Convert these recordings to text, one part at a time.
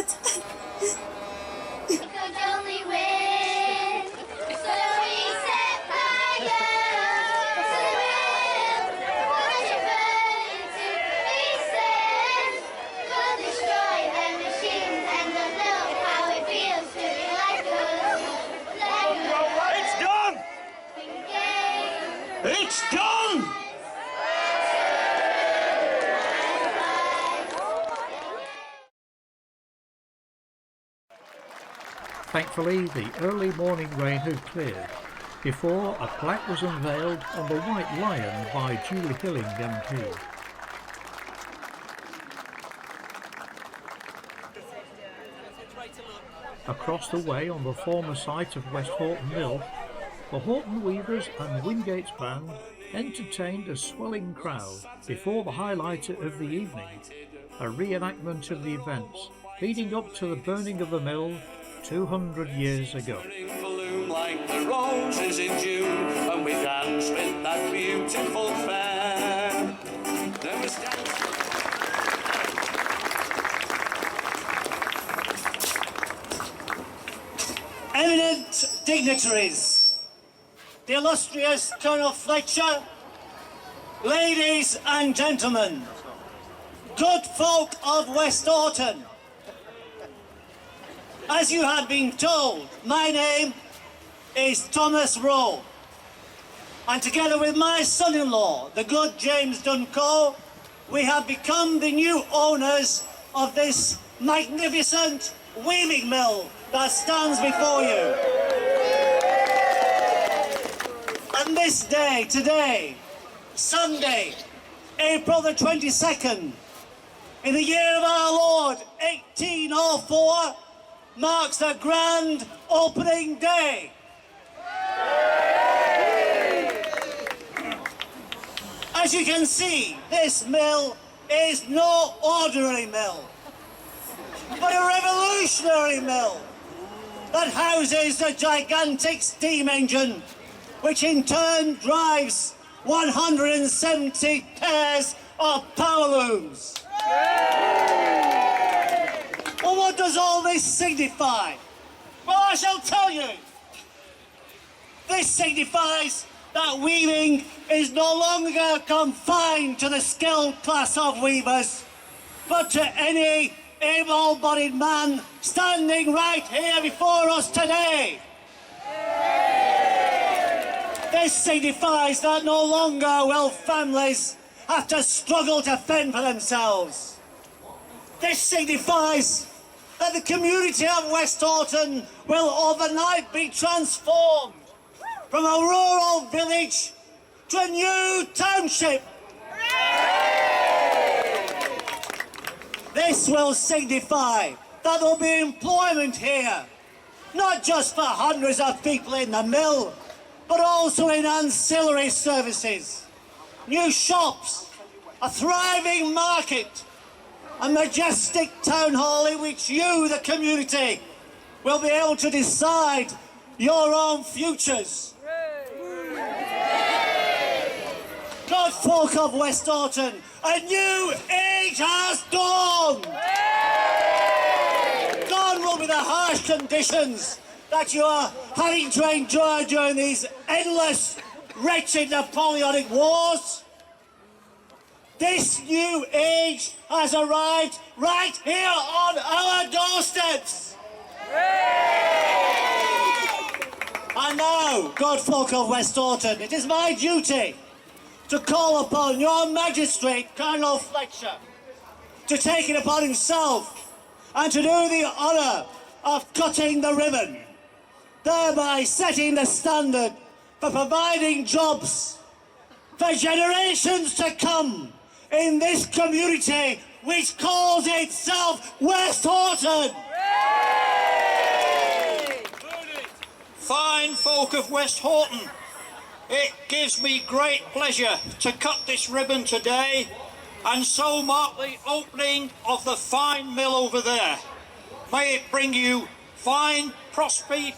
Dad. We could only win, so we set fire to the mill. Watch it burn into pieces. We'll destroy their machines and they'll know how it feels to be like us. It's done! It's done! Thankfully, the early morning rain had cleared before a plaque was unveiled on the White Lion by Julie Hilling MP. Across the way on the former site of Westhoughton Mill, the Houghton Weavers and Wingates Band entertained a swelling crowd before the highlight of the evening, a reenactment of the events leading up to the burning of the mill 200 years ago. Like the roses in June, and we danced with that beautiful fair. Then we Eminent dignitaries, the illustrious Colonel Fletcher, ladies and gentlemen, good folk of Westhoughton. As you have been told, my name is Thomas Rowe, and together with my son-in-law, the good James Dunco, we have become the new owners of this magnificent weaving mill that stands before you. And this day, today, Sunday, April the 22nd, in the year of our Lord, 1804, marks the grand opening day. As you can see, this mill is no ordinary mill, but a revolutionary mill that houses a gigantic steam engine, which in turn drives 170 pairs of power looms. Well, what does all this signify? Well, I shall tell you. This signifies that weaving is no longer confined to the skilled class of weavers, but to any able-bodied man standing right here before us today. This signifies that no longer will families have to struggle to fend for themselves. This signifies that the community of Westhoughton will overnight be transformed from a rural village to a new township. This will signify that there will be employment here, not just for hundreds of people in the mill, but also in ancillary services, new shops, a thriving market, a majestic town hall in which you, the community, will be able to decide your own futures. Good folk of Westhoughton, a new age has dawned. Gone will be the harsh conditions that you are having to endure during these endless, wretched Napoleonic wars. This new age has arrived right here on our doorsteps. And now, good folk of Westhoughton, it is my duty to call upon your magistrate, Colonel Fletcher, to take it upon himself and to do the honour of cutting the ribbon, thereby setting the standard for providing jobs for generations to come in this community which calls itself Westhoughton. Fine folk of Westhoughton, it gives me great pleasure to cut this ribbon today and so mark the opening of the fine mill over there. May it bring you fine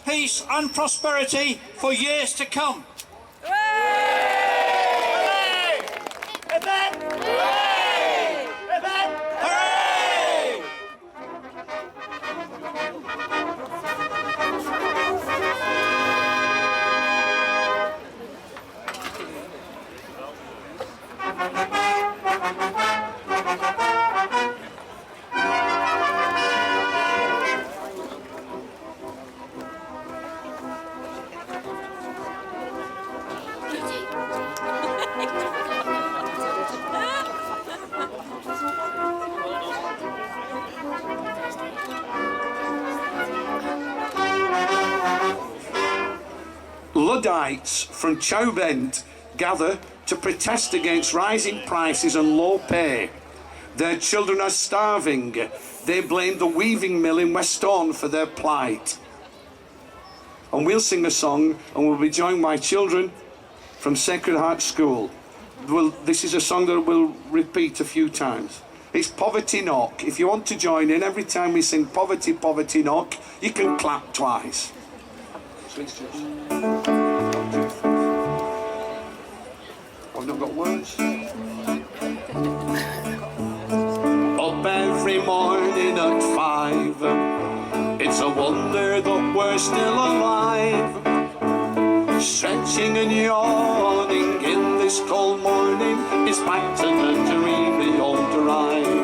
peace and prosperity for years to come. Hooray! Amen! Hooray! Amen! Hooray! Luddites from Chowbent gather to protest against rising prices and low pay. Their children are starving. They blame the weaving mill in Westhoughton for their plight. And we'll sing a song, and we'll be joined by children from Sacred Heart School. This is a song that we'll repeat a few times. It's Poverty Knock. If you want to join in, every time we sing Poverty, Poverty Knock, you can clap twice. I've not got words. Up every morning at 5. It's a wonder that we're still alive. Stretching and yawning in this cold morning. It's back to the dreamy old drive.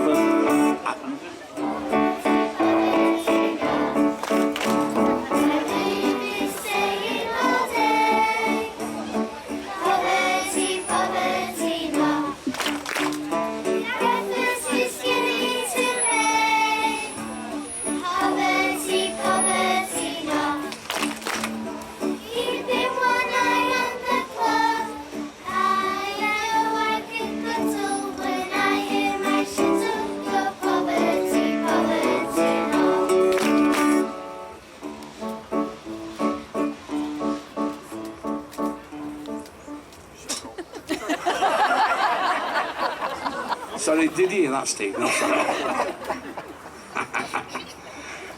Sorry, did you hear that, Steve? No, sorry.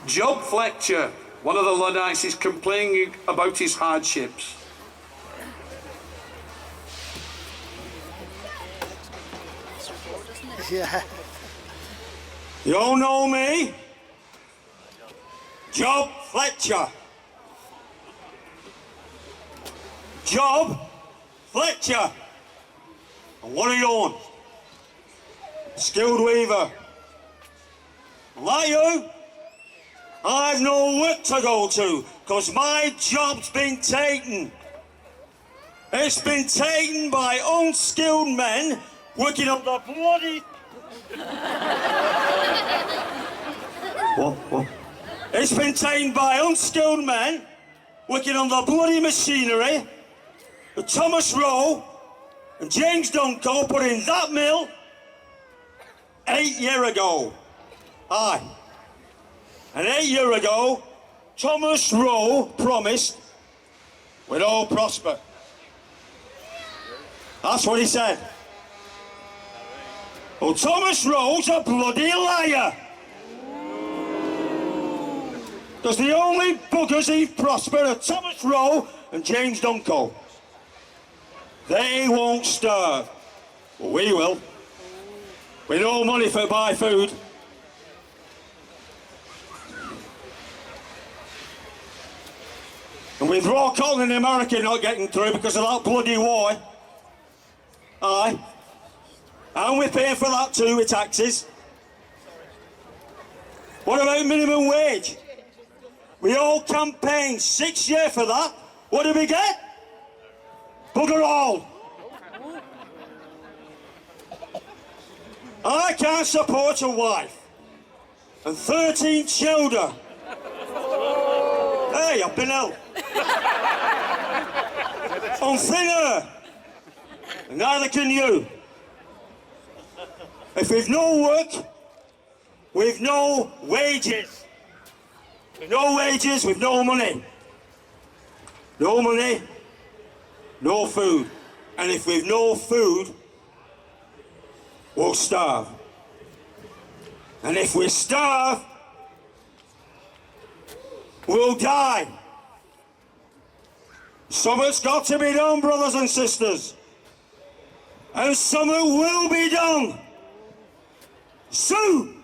Job Fletcher, one of the Luddites, is complaining about his hardships. Yeah. You all know me? Job Fletcher. Job Fletcher. And what are you on? Skilled weaver. Like you, I've no work to go to, because my job's been taken. It's been taken by unskilled men working on the bloody... What? It's been taken by unskilled men working on the bloody machinery that Thomas Rowe and James Dunco put in that mill 8 years ago. Aye. And 8 years ago, Thomas Rowe promised we'd all prosper. That's what he said. Well, Thomas Rowe's a bloody liar. Because the only buggers he've prospered are Thomas Rowe and James Dunco. They won't starve. Well, we will. With no money for buy food. And with raw cotton in America not getting through because of that bloody war. Aye. And we're paying for that too with taxes. What about minimum wage? We all campaigned 6 years for that. What did we get? Bugger all. I can't support a wife and 13 children. Hey, I've been ill. On thin air. And neither can you. If we've no work, we've no wages. With no wages, we've no money. No money, no food. And if we've no food, we'll starve. And if we starve, we'll die. Something's got to be done, brothers and sisters. And something will be done. Soon.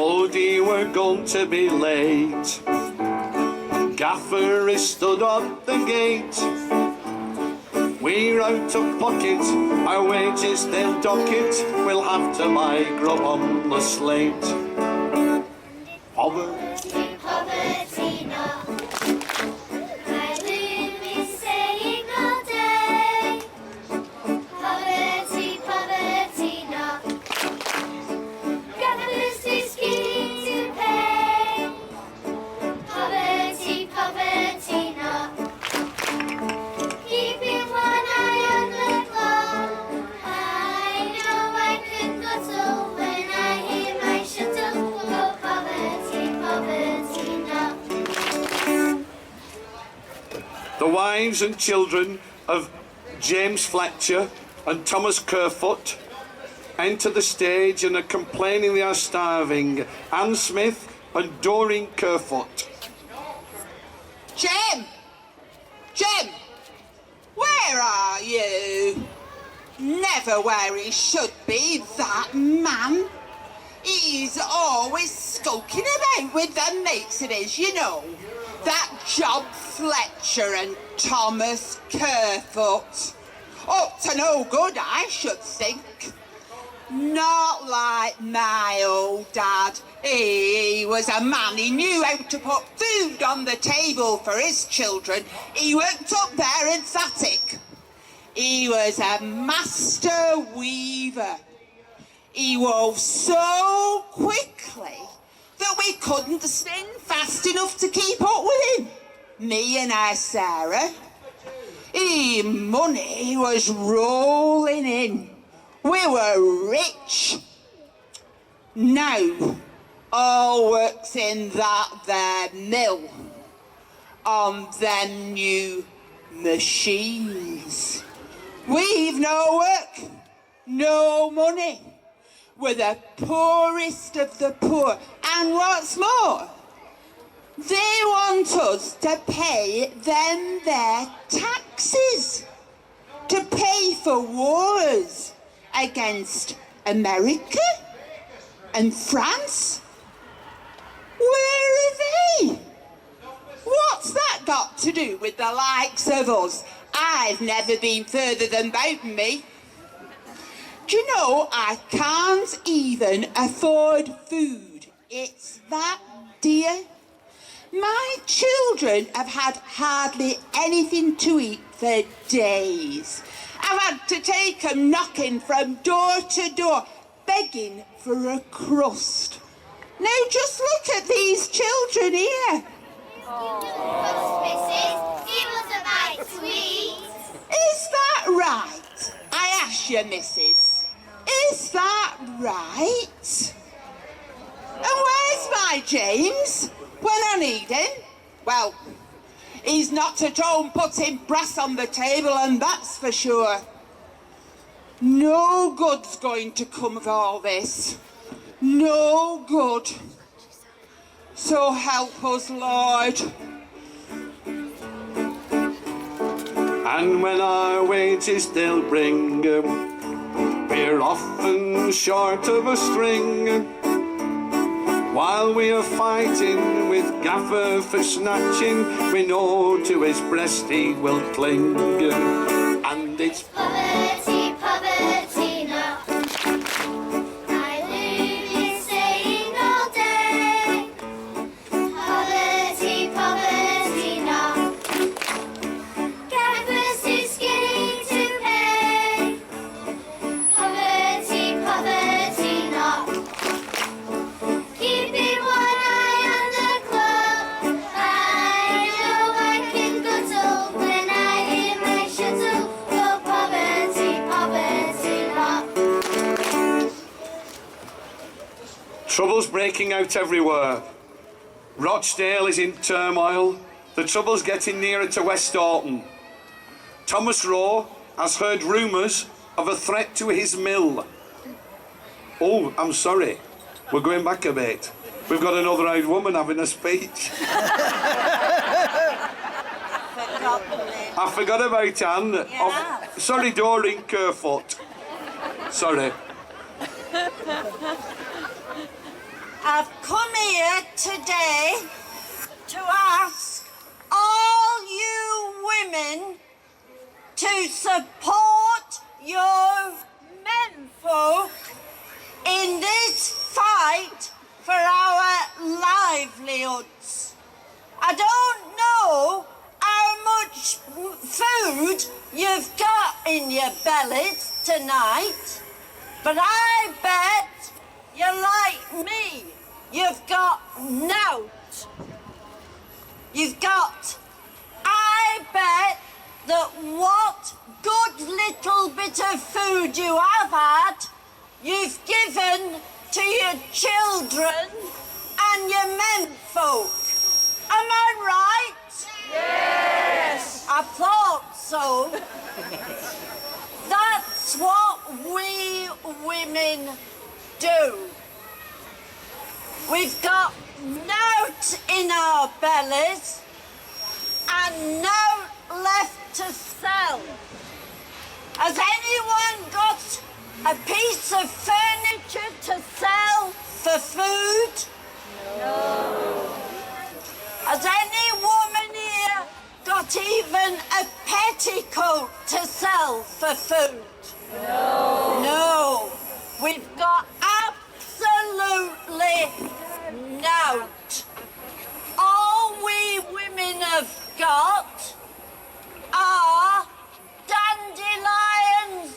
Oh dear, we're going to be late. Gaffer is stood at the gate. We're out of pocket, our wages they'll dock it. We'll have to buy grub on the slate. Poverty, poverty knock. My loom is saying all day. Poverty, poverty knock. wives and children of James Fletcher and Thomas Kerfoot enter the stage and are complaining they are starving. Anne Smith and Doreen Kerfoot. Jim! Jim! Where are you? Never where he should be, that man. He's always skulking about with them mates of his, you know. That Job Fletcher and Thomas Kerfoot. Up to no good, I should think. Not like my old dad. He was a man, he knew how to put food on the table for his children. He worked up there in Thattic. He was a master weaver. He wove so quickly that we couldn't spin fast enough to keep up with him. Me and our Sarah. Money was rolling in. We were rich. Now, all works in that there mill on them new machines. We've no work, no money. We're the poorest of the poor. And what's more, they want us to pay them their taxes, to pay for wars against America and France. Where are they? What's that got to do with the likes of us? I've never been further than Bowden me. Do you know, I can't even afford food. It's that dear. My children have had hardly anything to eat for days. I've had to take them knocking from door to door, begging for a crust. Now just look at these children here. Mrs. He wasn't right sweet. Is that right? I ask you, Mrs. Is that right? And where's my James when I need him? Well, he's not at home putting brass on the table, and that's for sure. No good's going to come of all this. No good. So help us, Lord. And when our wages they'll bring, we're often short of a string. While we are fighting with Gaffer for snatching, we know to his breast he will cling. And it's Poverty, poverty now. I hear you saying all day. Poverty, poverty now. Gaffers too skinny to pay. Poverty, poverty now. Keeping one eye on the clock. I know I can guzzle when I hear my shuttle. Go poverty, poverty now. Trouble's breaking out everywhere. Rochdale is in turmoil. The trouble's getting nearer to Westhoughton. Thomas Rowe has heard rumours of a threat to his mill. Oh, I'm sorry. We're going back a bit. We've got another old woman having a speech. I forgot about Anne. Yeah. Oh, sorry, Doreen Kerfoot. Sorry. I've come here today to ask all you women to support your menfolk in this fight for our livelihoods. I don't know how much food you've got in your bellies tonight, but I bet you're like me. You've got nout. I bet that what good little bit of food you have had, you've given to your children and your menfolk. Am I right? Yes. I thought so. That's what we women do. We've got nout in our bellies and nout left to sell. Has anyone got a piece of furniture to sell for food? No. Has any woman here got even a petticoat to sell for food? No. No. We've got absolutely nout. All we women have got are dandelions,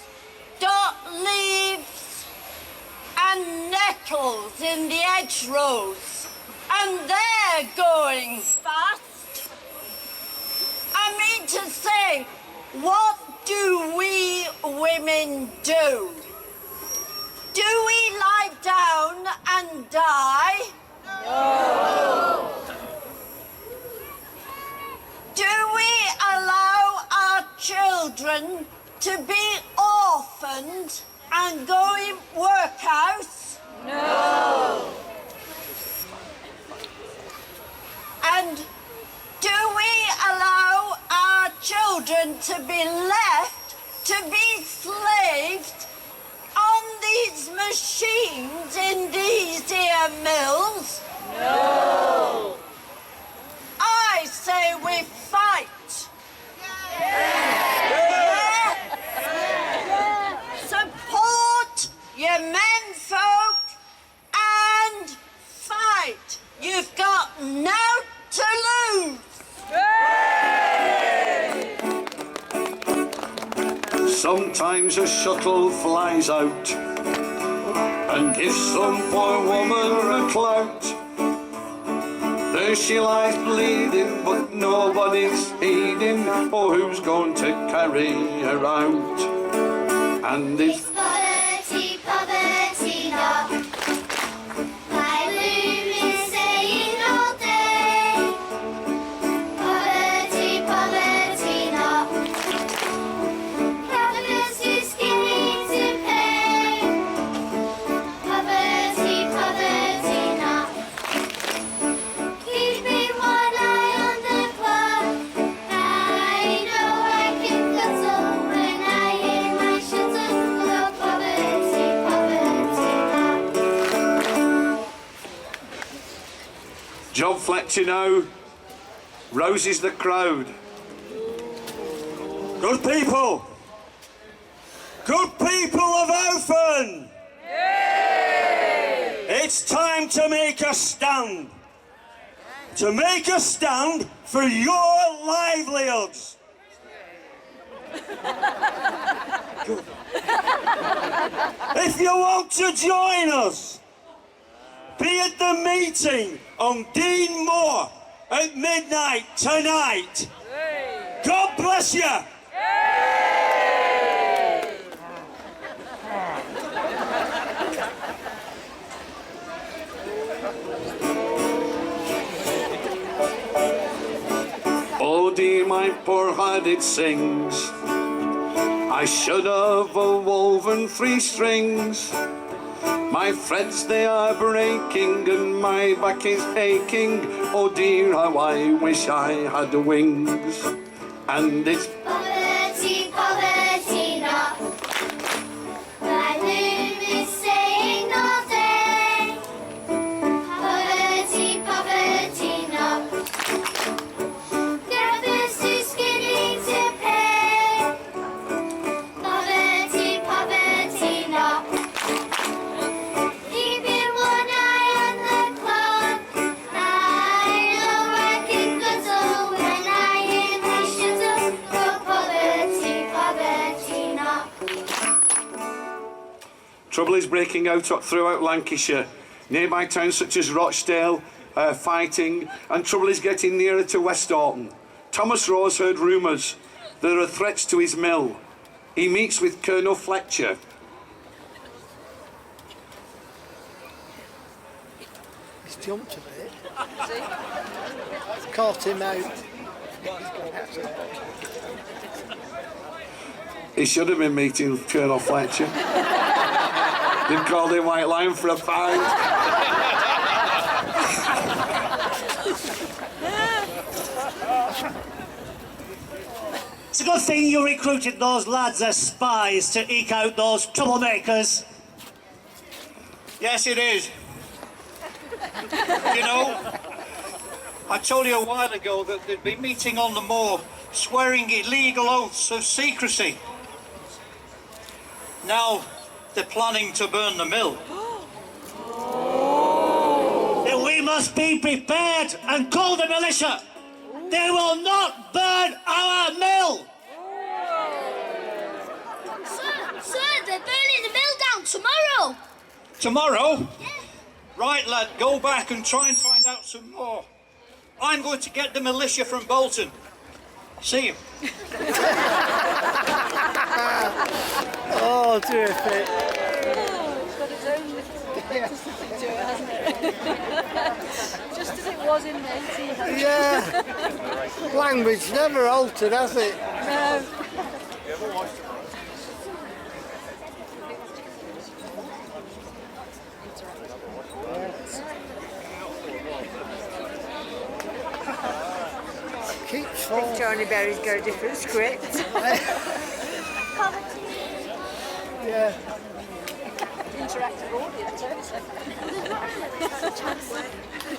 dot leaves and nettles in the hedgerows, and they're going fast. I mean to say, what do we women do? Do we lie down and die? No. Do we allow our children to be orphaned and go in workhouse? No. And do we allow our children to be left to be slaved on these machines in these here mills? No. I say we fight. Yeah. Support your menfolk and fight. You've got no to lose. Sometimes a shuttle flies out and gives some poor woman a clout. There she lies bleeding, but nobody's heeding, oh, who's going to carry her out? And it's Poverty, poverty not. My loom is saying all day. Poverty, poverty not. Travelers too skinny to pay. Poverty, poverty not. Keeping one eye on the clock. I know I can console when I hear my shuttle go. Poverty, poverty not. Job Fletcher now rouses the crowd. Good people! Good people of Westhoughton! It's time to make a stand. To make a stand for your livelihoods. Good. If you want to join us, be at the meeting on Dean Moor at midnight tonight. God bless you. Oh dear, my poor heart it sings. I should have woven 3 strings. My threads they are breaking and my back is aching. Oh dear, how I wish I had wings. And it's Poverty, poverty not. My loom is saying all day. Poverty, poverty not. Travelers too skinny to pay. Poverty, poverty not. Keeping one eye on the clock. I know I can console when I hear my shuttle go. Poverty, poverty not. trouble is breaking out throughout Lancashire. Nearby towns such as Rochdale fighting, and trouble is getting nearer to Westhoughton. Thomas Rose heard rumours. There are threats to his mill. He meets with Colonel Fletcher. He's jumped a bit. It's caught him out. He should have been meeting Colonel Fletcher. They've called him White Lion for a find. It's a good thing you recruited those lads as spies to eke out those troublemakers. Yes, it is. You know, I told you a while ago that they'd be meeting on the moor, swearing illegal oaths of secrecy. Now they're planning to burn the mill. Then we must be prepared and call the militia. They will not burn our mill. Sir, they're burning the mill down tomorrow. Tomorrow? Right, lad, go back and try and find out some more. I'm going to get the militia from Bolton. See you. Oh, terrific. It's got its own little consistency to it, hasn't it? Just as it was in the 1800s. Yeah. Language never altered, has it? No. Keeps falling. Johnny Berry's got a different script. Yeah. Interactive audience,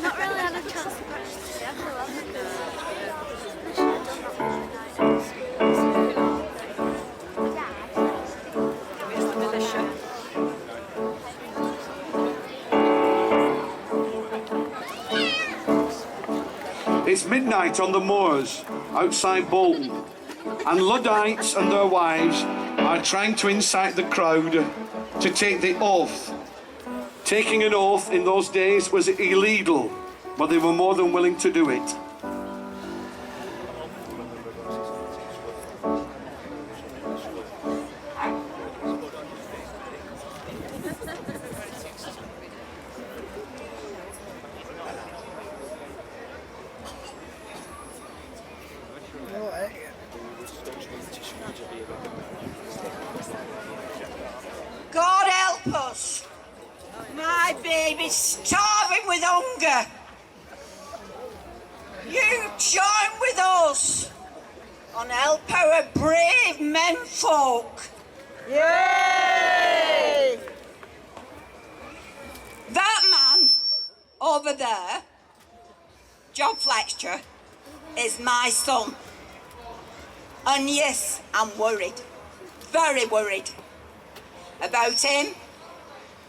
Not really had a chance to practice together, have Here's the militia. It's midnight on the moors outside Bolton, and Luddites and their wives are trying to incite the crowd to take the oath. Taking an oath in those days was illegal, but they were more than willing to do it. God help us. My baby's starving with hunger. You join with us and help our brave menfolk. Yay! That man over there, John Fletcher, is my son. And yes, I'm worried, very worried about him,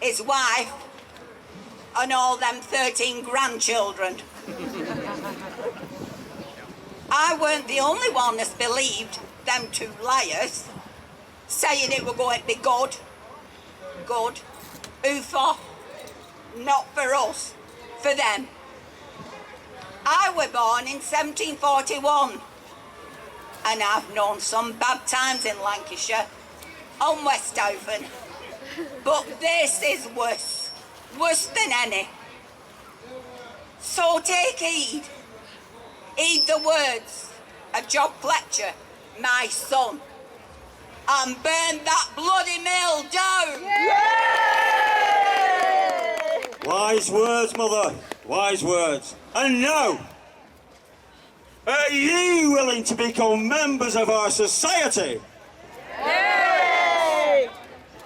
his wife, and all them 13 grandchildren. I weren't the only one that's believed them two liars, saying it were going to be good. Good. Who for? Not for us, for them. I were born in 1741, and I've known some bad times in Lancashire, on Westhoughton. But this is worse than any. So take heed. Heed the words of John Fletcher, my son, and burn that bloody mill down. Wise words, mother. Wise words. And now, are ye willing to become members of our society? Yay!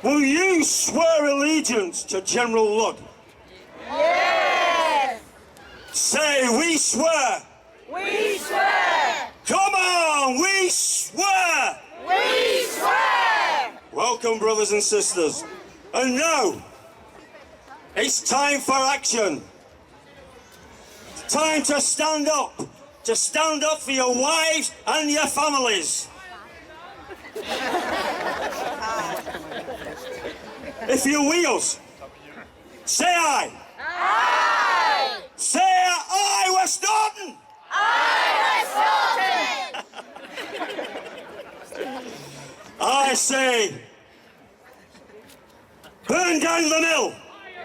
Will you swear allegiance to General Ludd? Yes! Say, we swear. We swear! Come on, we swear. We swear! Welcome, brothers and sisters. And now, it's time for action. Time to stand up. To stand up for your wives and your families. If you wheels, say aye. Aye! Say aye, Westhoughton. Aye, Westhoughton! I say, burn down the mill.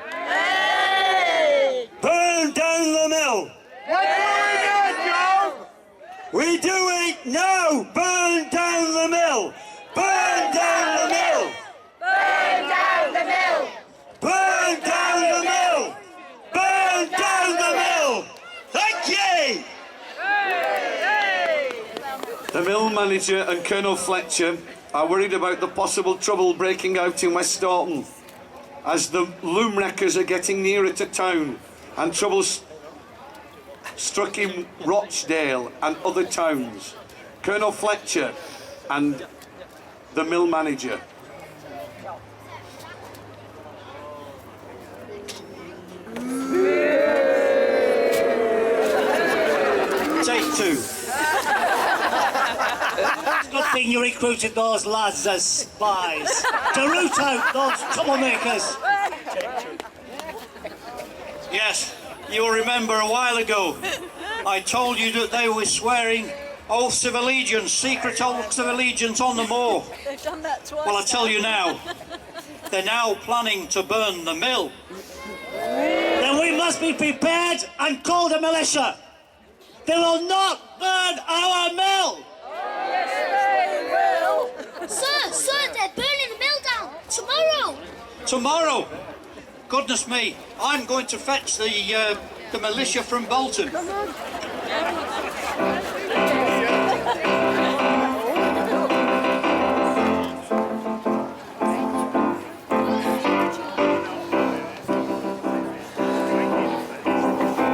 Hey! Burn down the mill. What do we do, Joe? We do manager and Colonel Fletcher are worried about the possible trouble breaking out in Westhoughton as the loom wreckers are getting nearer to town and trouble struck in Rochdale and other towns. Colonel Fletcher and the mill manager. Take two. Good thing you recruited those lads as spies to root out those troublemakers. Yes, you'll remember a while ago I told you that they were swearing oaths of allegiance, secret oaths of allegiance on the moor. They've done that twice. Well, I tell you now, they're now planning to burn the mill. Then we must be prepared and call the militia. They will not burn our mill. Sir, they're burning the mill down tomorrow. Tomorrow? Goodness me, I'm going to fetch the militia from Bolton.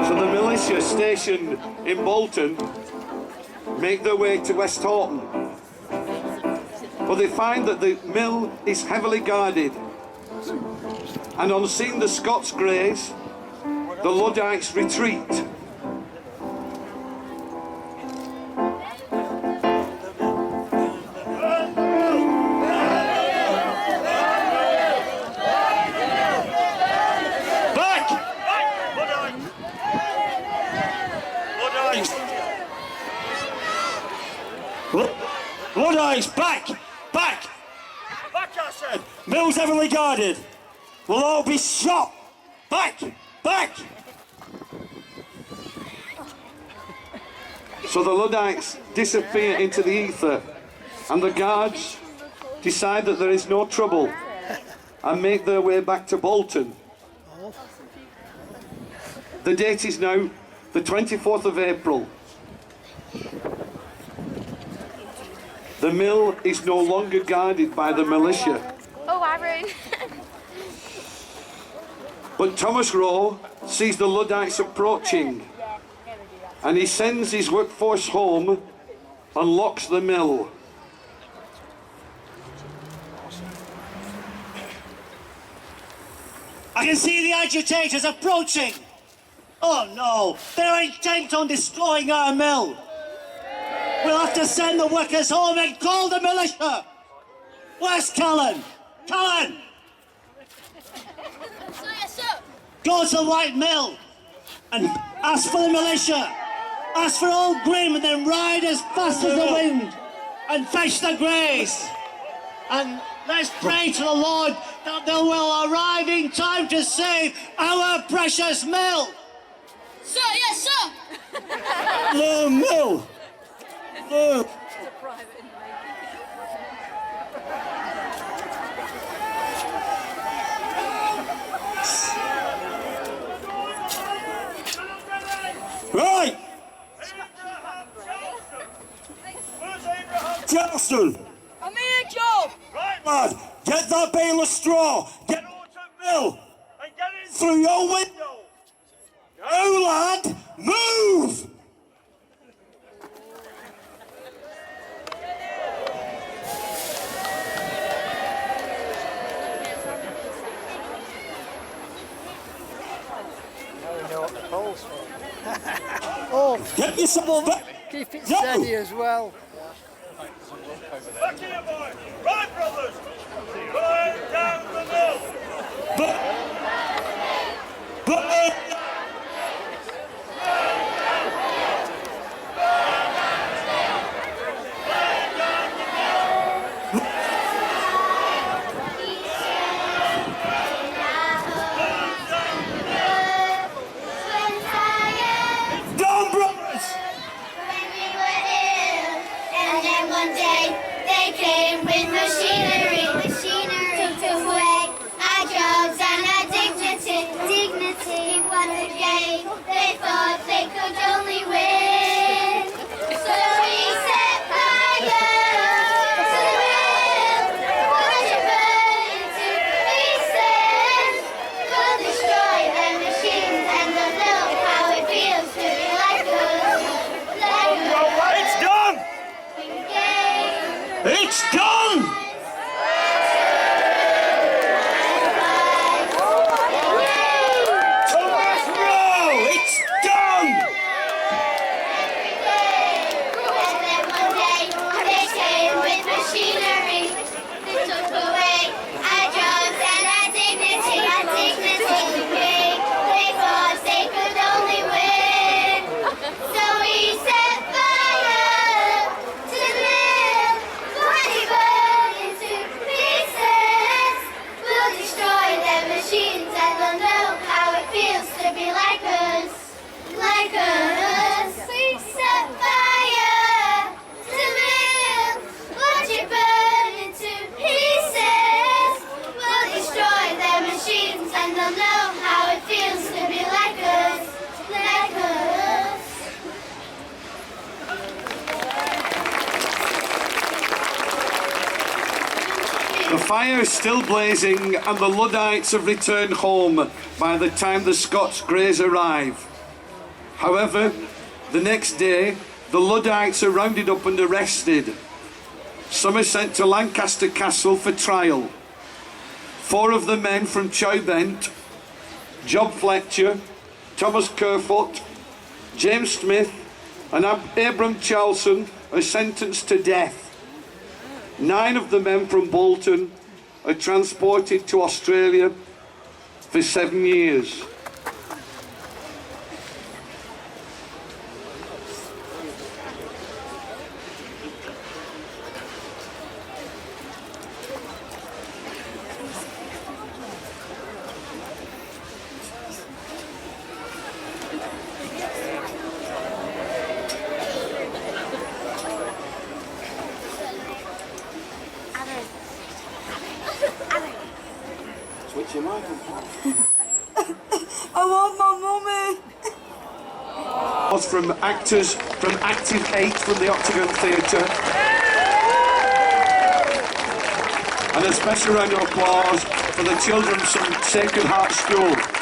So the militia stationed in Bolton make their way to Westhoughton. But they find that the mill is heavily guarded. And on seeing the Scots Greys, the Luddites retreat. Back! Luddites, back! Back! Back, I said! Mill's heavily guarded. We'll all be shot! Back! Back! So the Luddites disappear into the ether, and the guards decide that there is no trouble and make their way back to Bolton. The date is now the 24th of April. The mill is no longer guarded by the militia. Oh, Aaron. But Thomas Rowe sees the Luddites approaching, and he sends his workforce home and locks the mill. I can see the agitators approaching. Oh no, they're intent on destroying our mill. We'll have to send the workers home and call the militia. Where's Callan? Callan! Yes, sir. Go to the White Mill and ask for the militia. Ask for old Grim and then ride as fast as the wind and fetch the Greys. And let's pray to the Lord that they will arrive in time to save our precious mill. Sir, yes, sir. The mill! The... Right! Charleston! I'm here, Joe. Right, lad, get that bale of straw, get over to the mill, and get in through your window. Go, lad, move! Oh, Get yourself back. keep it No. steady as well. Back here, boy. Right, brothers. Burn down the mill. Burn. Down, brothers. When we were ill, and then one day they came with machinery. Took away our jobs and our dignity. What a game! They thought they could only win. So we set fire. The fire is still blazing and the Luddites have returned home by the time the Scots Greys arrive. However, the next day, the Luddites are rounded up and arrested. Some are sent to Lancaster Castle for trial. 4 of the men from Chowbent, Job Fletcher, Thomas Kerfoot, James Smith and Abram Charlson are sentenced to death. 9 of the men from Bolton are transported to Australia for 7 years. Switch your mic on. I want my mummy. From actors from Active 8 from the Octagon Theatre. And a special round of applause for the children from Sacred Heart School.